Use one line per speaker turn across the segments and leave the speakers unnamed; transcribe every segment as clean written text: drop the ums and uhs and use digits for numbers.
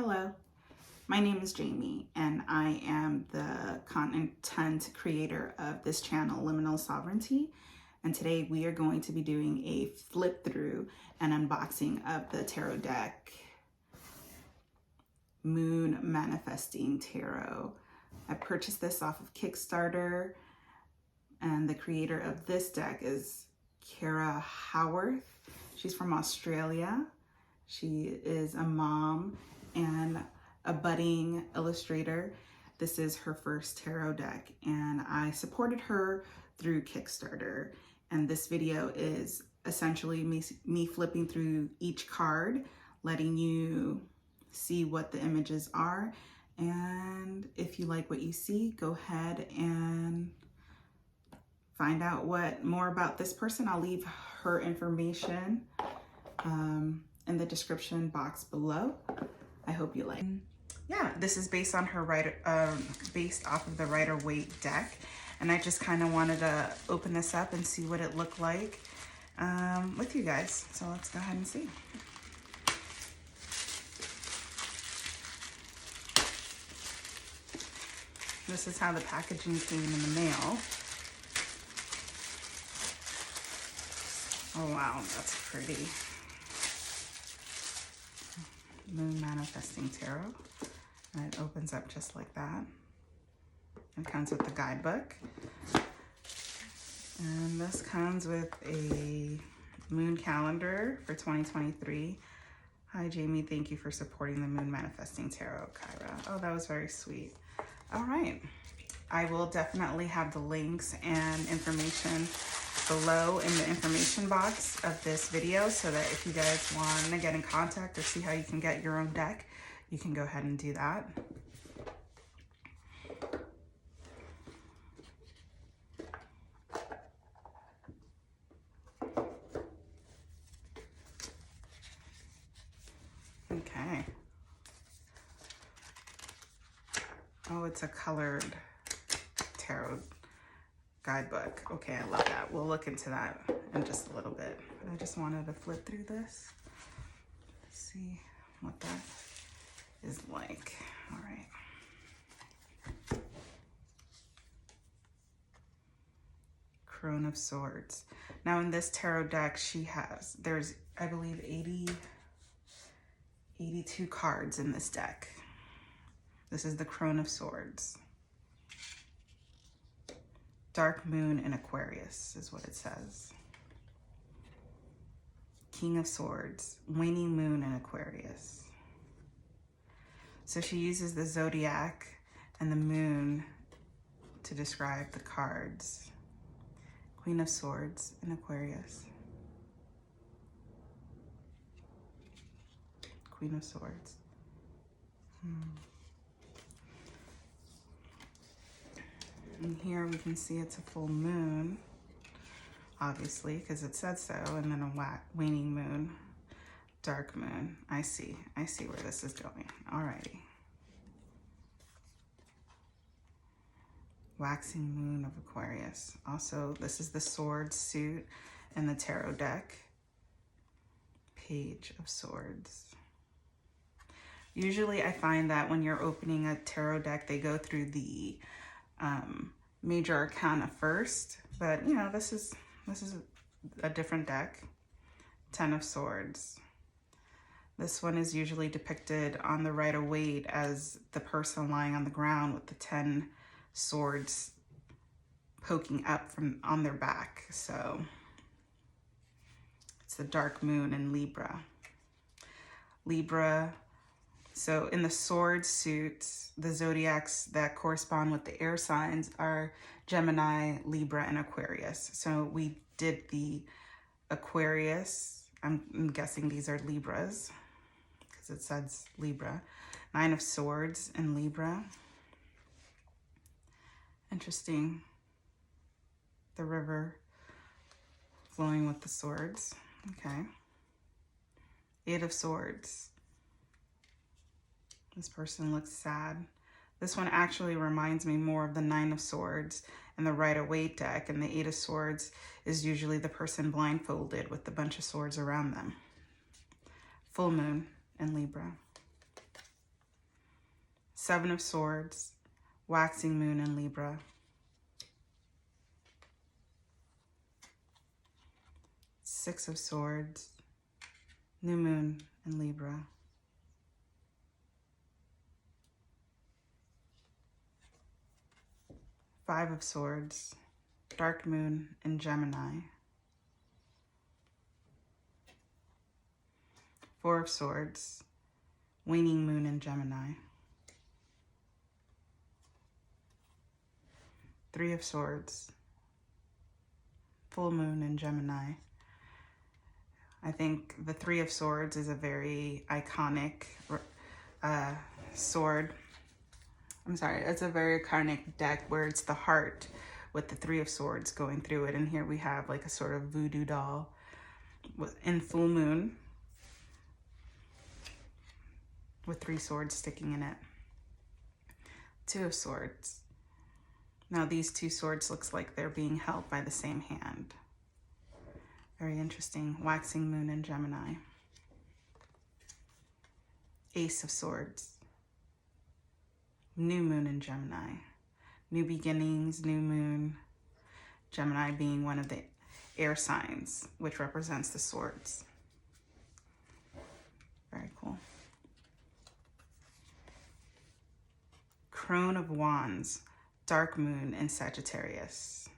Hello, my name is Jamie and I am the content creator of this channel, Liminal Sovereignty. And today we are going to be doing a flip through and unboxing of the tarot deck, Moon Manifesting Tarot. I purchased this off of Kickstarter and the creator of this deck is Kyra Howearth. She's from Australia. She is a mom and a budding illustrator. This is her first tarot deck and I supported her through Kickstarter. And this video is essentially me flipping through each card, letting you see what the images are. And if you like what you see, go ahead and find out more about this person. I'll leave her information in the description box below. I hope you like. Yeah, this is based on her based off of the Rider-Waite deck, and I just kind of wanted to open this up and see what it looked like with you guys. So let's go ahead and see. This is how the packaging came in the mail. Oh wow, that's pretty. Moon Manifesting Tarot. And it opens up just like that. It comes with the guidebook. And this comes with a moon calendar for 2023. Hi Jamie, thank you for supporting the Moon Manifesting Tarot, Kyra. Oh, that was very sweet. All right. I will definitely have the links and information below in the information box of this video so that if you guys want to get in contact or see how you can get your own deck, you can go ahead and do that. Okay. Oh, it's a colored tarot guidebook. Okay, I love that. We'll look into that in just a little bit. I just wanted to flip through this, see what that is like. All right. Crone of Swords. Now in this tarot deck, there's, I believe, 82 cards in this deck. This is the Crone of Swords. Dark Moon in Aquarius is what it says. King of Swords, Waning Moon in Aquarius. So she uses the zodiac and the moon to describe the cards. Queen of Swords in Aquarius. Queen of Swords. And here we can see it's a full moon, obviously, because it said so, and then a waning moon, dark moon. I see where this is going. Alrighty. Waxing moon of Aquarius. Also, this is the sword suit in the tarot deck. Page of Swords. Usually I find that when you're opening a tarot deck, they go through the major arcana first, but you know, this is a different deck. 10 of Swords. This one is usually depicted on the Rider-Waite as the person lying on the ground with the 10 swords poking up from on their back. So it's the dark moon in Libra. So in the sword suits, the zodiacs that correspond with the air signs are Gemini, Libra, and Aquarius. So we did the Aquarius. I'm guessing these are Libras because it says Libra. 9 of Swords in Libra. Interesting. The river flowing with the swords. Okay. 8 of Swords. This person looks sad. This one actually reminds me more of the 9 of Swords and the Rider-Waite deck, and the 8 of Swords is usually the person blindfolded with a bunch of swords around them. Full moon in Libra. Seven of Swords, waxing moon in Libra. Six of Swords, new moon in Libra. Five of Swords, dark moon in Gemini. Four of Swords, waning moon in Gemini. Three of Swords, full moon in Gemini. I think the Three of Swords is a very iconic sword. I'm sorry, it's a very iconic deck where it's the heart with the Three of Swords going through it. And here we have like a sort of voodoo doll in full moon with three swords sticking in it. Two of Swords. Now these two swords looks like they're being held by the same hand. Very interesting. Waxing moon in Gemini. Ace of Swords. New moon in Gemini. New beginnings, new moon. Gemini being one of the air signs, which represents the swords. Very cool. Crone of Wands, dark moon in Sagittarius.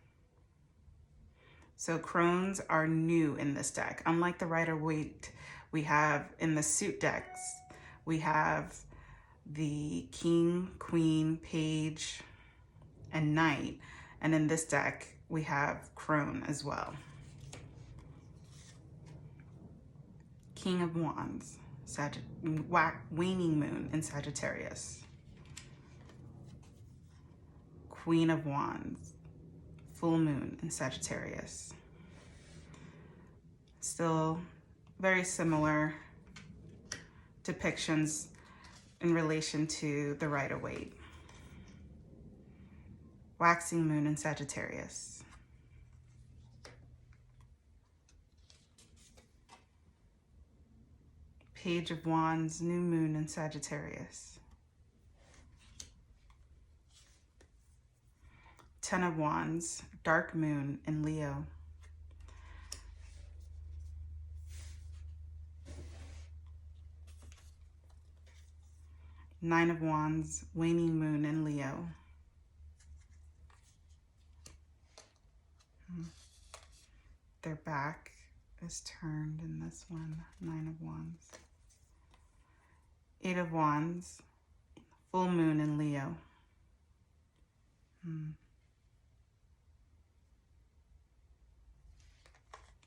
So crones are new in this deck. Unlike the Rider-Waite we have in the suit decks, we have the King, Queen, Page, and Knight. And in this deck, we have crone as well. King of Wands, waning moon in Sagittarius. Queen of Wands, full moon in Sagittarius. Still very similar depictions in relation to the Rider-Waite. Waxing moon in Sagittarius. Page of Wands, new moon in Sagittarius. Ten of Wands, dark moon in Leo. Nine of Wands, waning moon in Leo. Their back is turned in this one. Nine of Wands. Eight of Wands, full moon in Leo.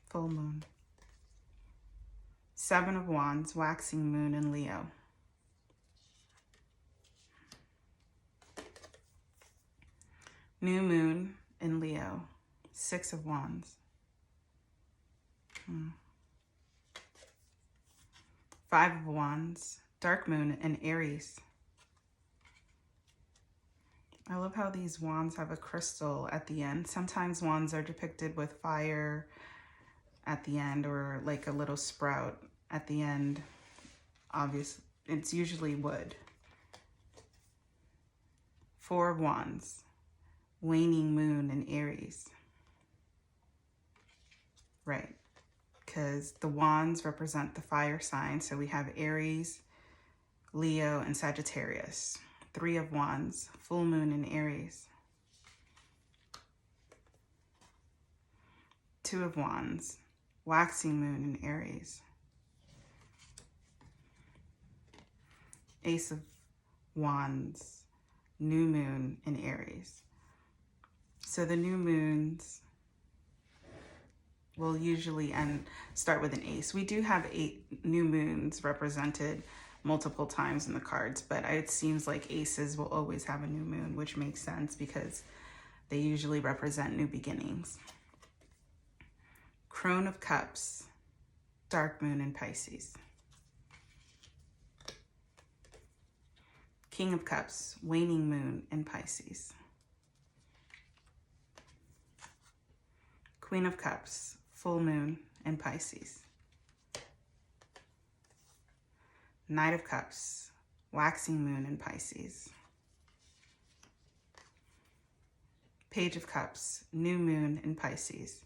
Full moon. Seven of Wands, waxing moon in Leo. New moon in Leo. Six of Wands. Five of Wands, dark moon in Aries. I love how these wands have a crystal at the end. Sometimes wands are depicted with fire at the end or like a little sprout at the end. Obviously, it's usually wood. Four of Wands, waning moon in Aries. Right, because the wands represent the fire sign. So we have Aries, Leo, and Sagittarius. Three of Wands, full moon in Aries. Two of Wands, waxing moon in Aries. Ace of Wands, new moon in Aries. So the new moons will usually start with an ace. We do have 8 new moons represented multiple times in the cards, but it seems like aces will always have a new moon, which makes sense because they usually represent new beginnings. Crone of Cups, dark moon in Pisces. King of Cups, waning moon in Pisces. Queen of Cups, full moon in Pisces. Knight of Cups, waxing moon in Pisces. Page of Cups, new moon in Pisces.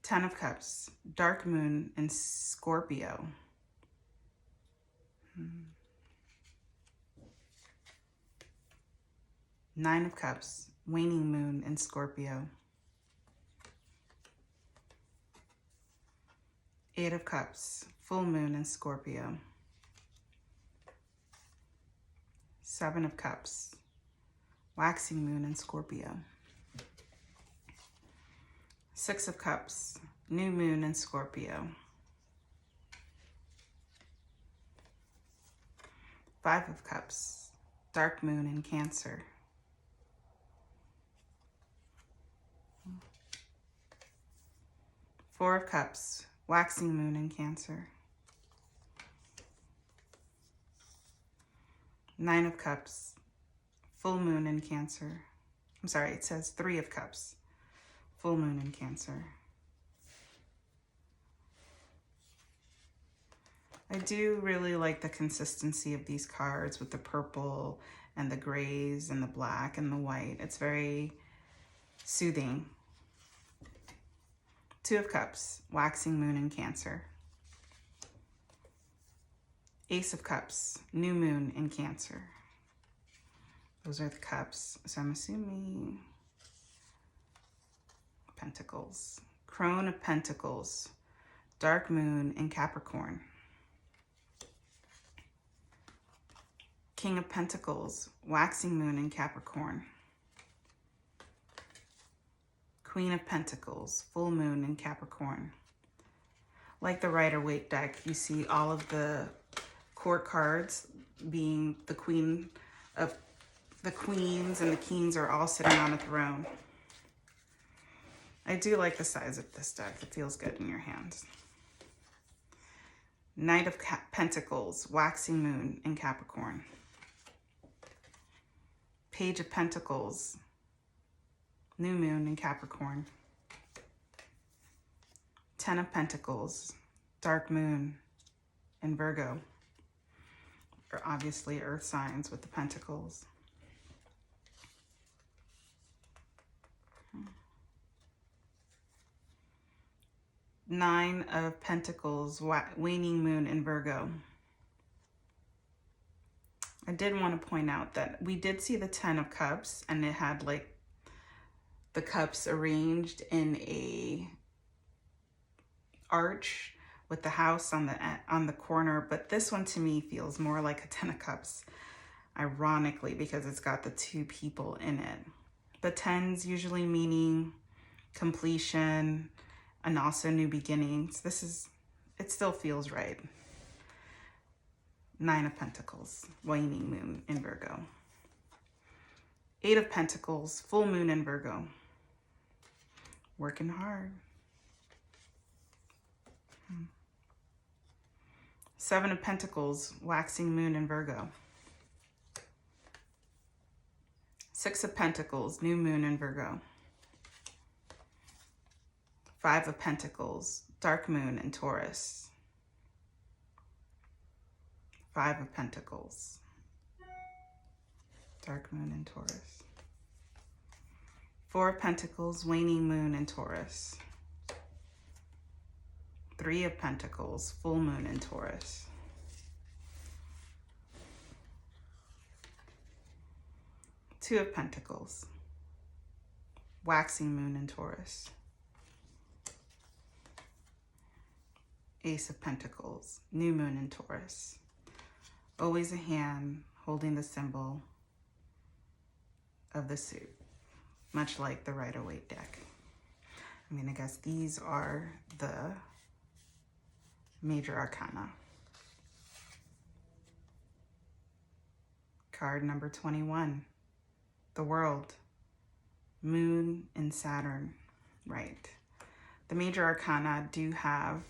Ten of Cups, dark moon in Scorpio. Nine of Cups, waning moon in Scorpio. Eight of Cups, full moon in Scorpio. Seven of Cups, waxing moon in Scorpio. Six of Cups, new moon in Scorpio. Five of Cups, dark moon in Cancer. Four of Cups, waxing moon in Cancer. Nine of Cups, full moon in Cancer. I'm sorry, it says Three of Cups, full moon in Cancer. I do really like the consistency of these cards with the purple and the grays and the black and the white. It's very soothing. Two of Cups, waxing moon in Cancer. Ace of Cups, new moon in Cancer. Those are the cups, so I'm assuming Pentacles. Crone of Pentacles, dark moon in Capricorn. King of Pentacles, waxing moon in Capricorn. Queen of Pentacles, full moon in Capricorn. Like the Rider-Waite deck, you see all of the court cards being the queen of the queens, and the kings are all sitting on a throne. I do like the size of this deck. It feels good in your hands. Knight of Pentacles, waxing moon in Capricorn. Page of Pentacles, new moon in Capricorn. Ten of Pentacles, dark moon in Virgo. Or obviously earth signs with the pentacles. Nine of Pentacles, waning moon in Virgo. I did want to point out that we did see the 10 of Cups, and it had like the cups arranged in a arch with the house on the corner, but this one to me feels more like a 10 of Cups, ironically, because it's got the two people in it. The 10s usually meaning completion and also new beginnings. It still feels right. Nine of Pentacles, waning moon in Virgo. Eight of Pentacles, full moon in Virgo. Working hard. Seven of Pentacles, waxing moon in Virgo. Six of Pentacles, new moon in Virgo. Five of Pentacles, dark moon in Taurus. Five of Pentacles, dark moon in Taurus. Four of Pentacles, waning moon in Taurus. Three of Pentacles, full moon in Taurus. Two of Pentacles, waxing moon in Taurus. Ace of Pentacles, new moon in Taurus. Always a hand holding the symbol of the suit, much like the Rider-Waite deck. I mean, I guess these are the major arcana. Card number 21, the World, moon in Saturn, right. The major arcana do have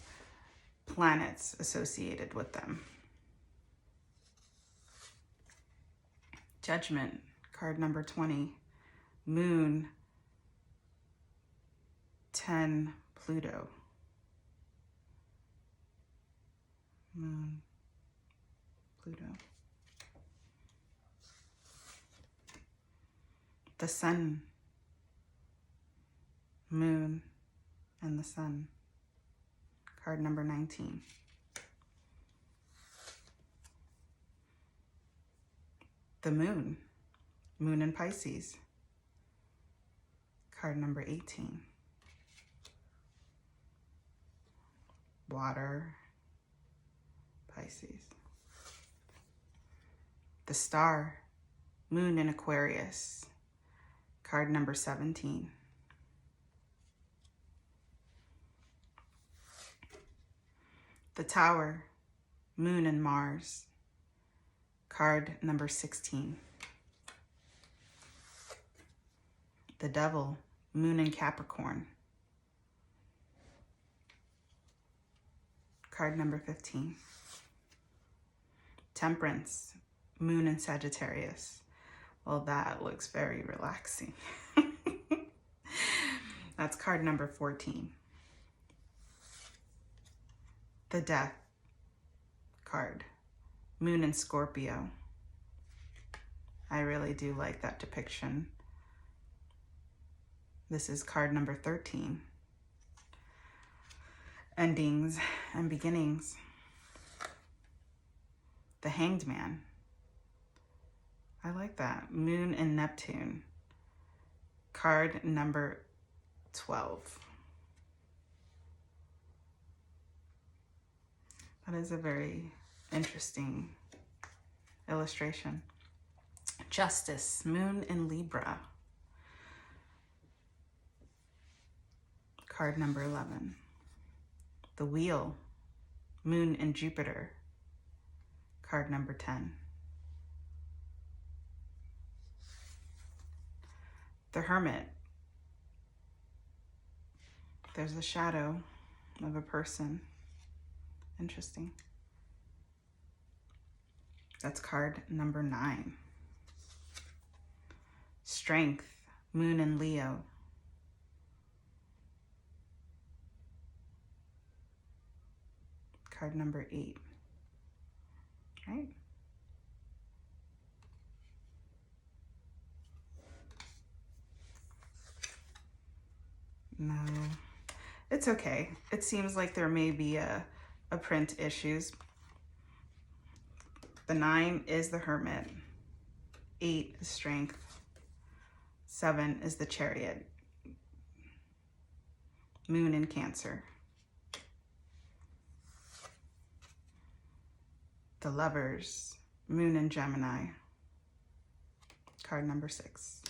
planets associated with them. Judgment, card number 20, moon, 10, Pluto. Moon, Pluto. The Sun, Moon, and the Sun. Card number 19. The Moon, Moon in Pisces. Card number 18. Water, Pisces. The Star, Moon in Aquarius. Card number 17. The Tower, Moon in Mars. Card number 16. The Devil, Moon in Capricorn. Card number 15. Temperance, Moon in Sagittarius. Well, that looks very relaxing. That's card number 14. The Death card, Moon in Scorpio. I really do like that depiction. This is card number 13. Endings and beginnings. The Hanged Man. I like that. Moon in Neptune. Card number 12. That is a very interesting illustration. Justice, Moon in Libra. Card number 11. The Wheel, Moon in Jupiter. Card number 10. The Hermit. There's a shadow of a person. Interesting. That's card number 9. Strength, Moon in Leo. Card number 8. Right? No, it's okay. It seems like there may be a print issues. The 9 is the Hermit. 8 is Strength. 7 is the Chariot. Moon in Cancer. The Lovers, Moon in Gemini. Card number 6.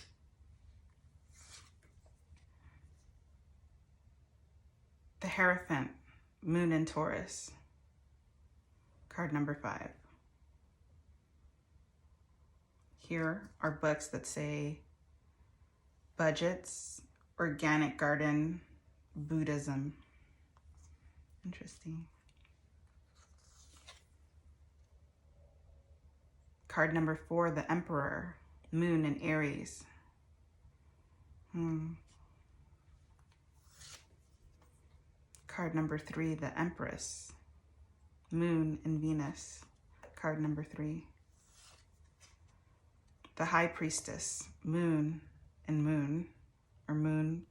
The Hierophant, Moon in Taurus. Card number 5. Here are books that say budgets, organic garden, Buddhism. Interesting. Card number 4, the Emperor, Moon in Aries. Card number 3, the Empress, Moon in Venus. Card number 3. The High Priestess, Moon in Moon, or Moon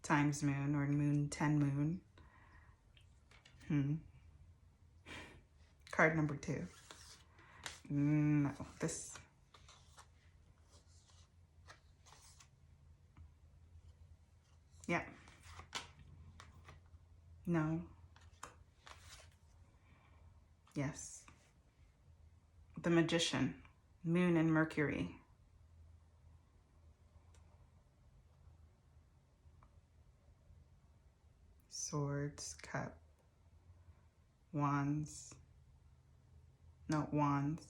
times Moon, or Moon 10 Moon. Card number 2. No, this. Yeah. No. Yes. The Magician, Moon and Mercury. Swords, Cup, Wands. No, Wands.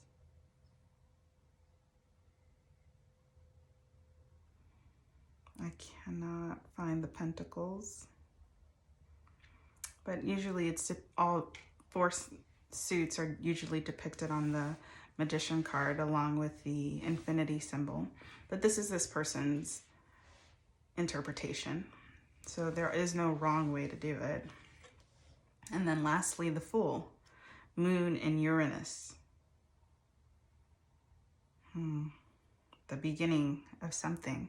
I cannot find the Pentacles. But usually it's all 4 suits are usually depicted on the Magician card along with the infinity symbol. But this is this person's interpretation. So there is no wrong way to do it. And then lastly, the Fool, Moon and Uranus. The beginning of something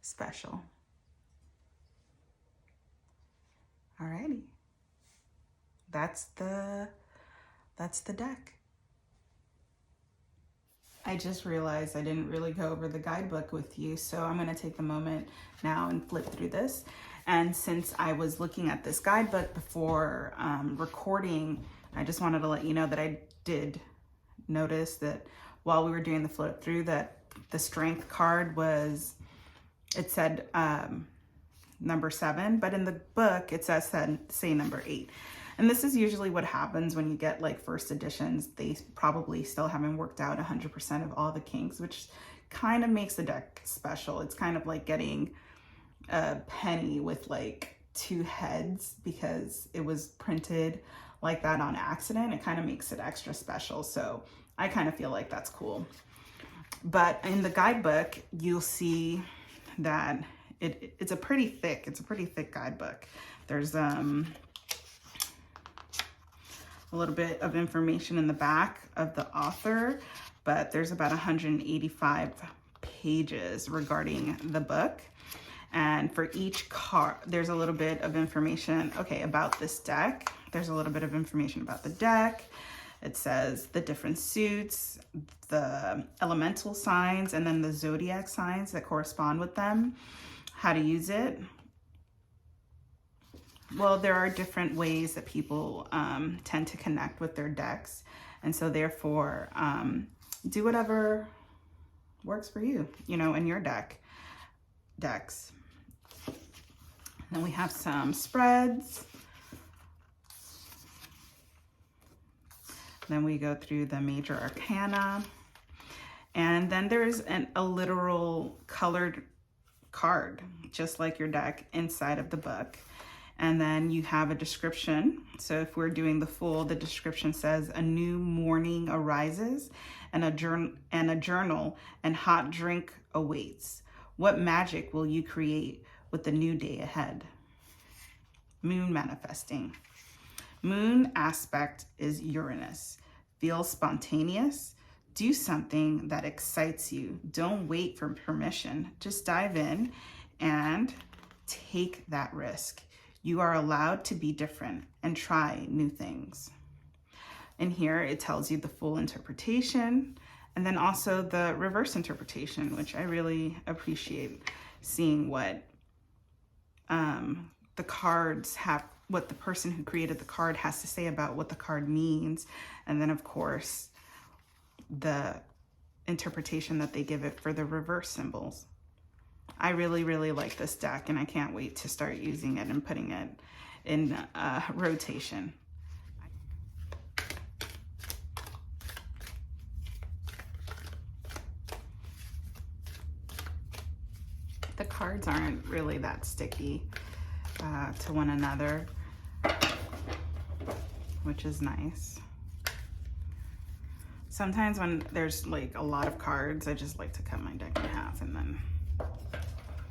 special. Alrighty. That's the deck. I just realized I didn't really go over the guidebook with you, so I'm going to take a moment now and flip through this. And since I was looking at this guidebook before recording, I just wanted to let you know that I did notice that while we were doing the flip through, that the strength card was, it said number 7, but in the book it says say number 8. And this is usually what happens when you get like first editions. They probably still haven't worked out 100% of all the kinks, which kind of makes the deck special. It's kind of like getting a penny with like 2 heads because it was printed like that on accident. It kind of makes it extra special. So I kind of feel like that's cool. But in the guidebook, you'll see that it's a pretty thick guidebook. There's a little bit of information in the back of the author, but there's about 185 pages regarding the book. And for each card, there's a little bit of information, about this deck. There's a little bit of information about the deck. It says the different suits, the elemental signs, and then the zodiac signs that correspond with them, how to use it. Well, there are different ways that people tend to connect with their decks. And so therefore, do whatever works for you, in your decks. Then we have some spreads. Then we go through the major arcana. And then there's a literal colored card, just like your deck, inside of the book. And then you have a description. So if we're doing the the description says, a new morning arises and a journal and hot drink awaits. What magic will you create with the new day ahead? Moon manifesting. Moon aspect is Uranus. Feel spontaneous. Do something that excites you. Don't wait for permission. Just dive in and take that risk. You are allowed to be different and try new things. In here, it tells you the full interpretation and then also the reverse interpretation, which I really appreciate seeing what the cards have, what the person who created the card has to say about what the card means. And then of course, the interpretation that they give it for the reverse symbols. I really, really like this deck and I can't wait to start using it and putting it in rotation. The cards aren't really that sticky to one another, which is nice. Sometimes when there's like a lot of cards, I just like to cut my deck in half and then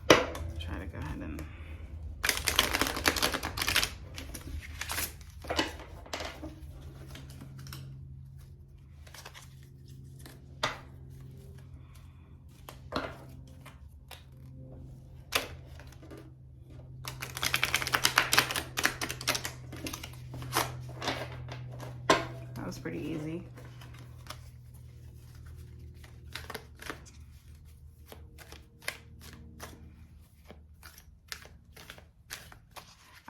try to go ahead and that was pretty easy.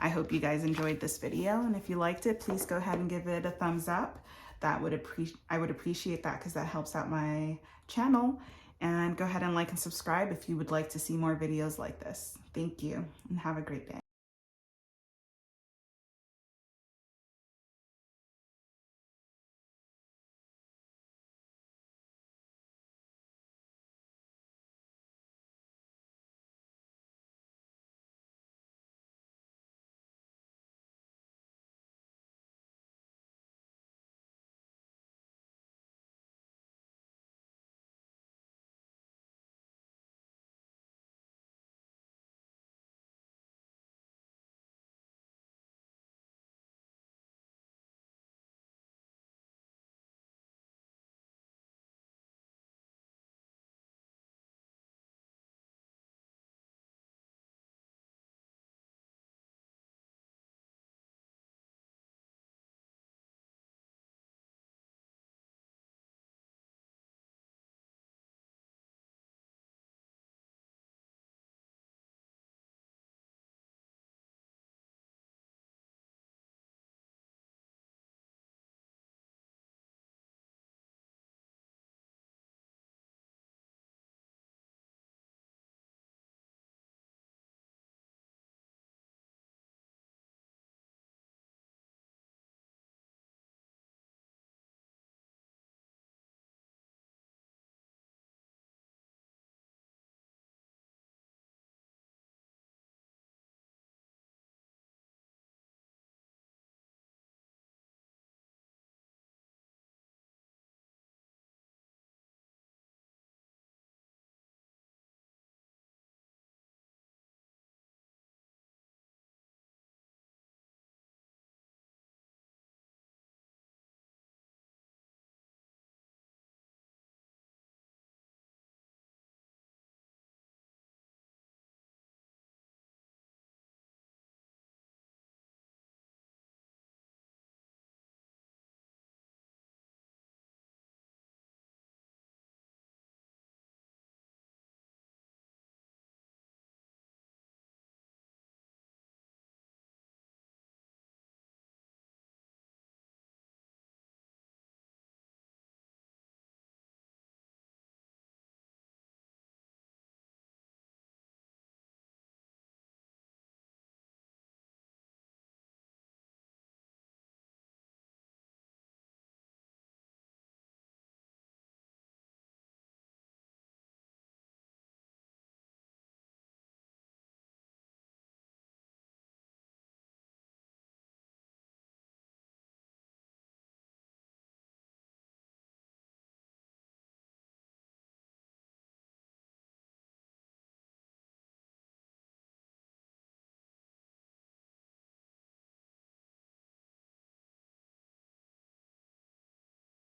I hope you guys enjoyed this video, and if you liked it, please go ahead and give it a thumbs up. I would appreciate that because that helps out my channel. And go ahead and like and subscribe if you would like to see more videos like this. Thank you and have a great day.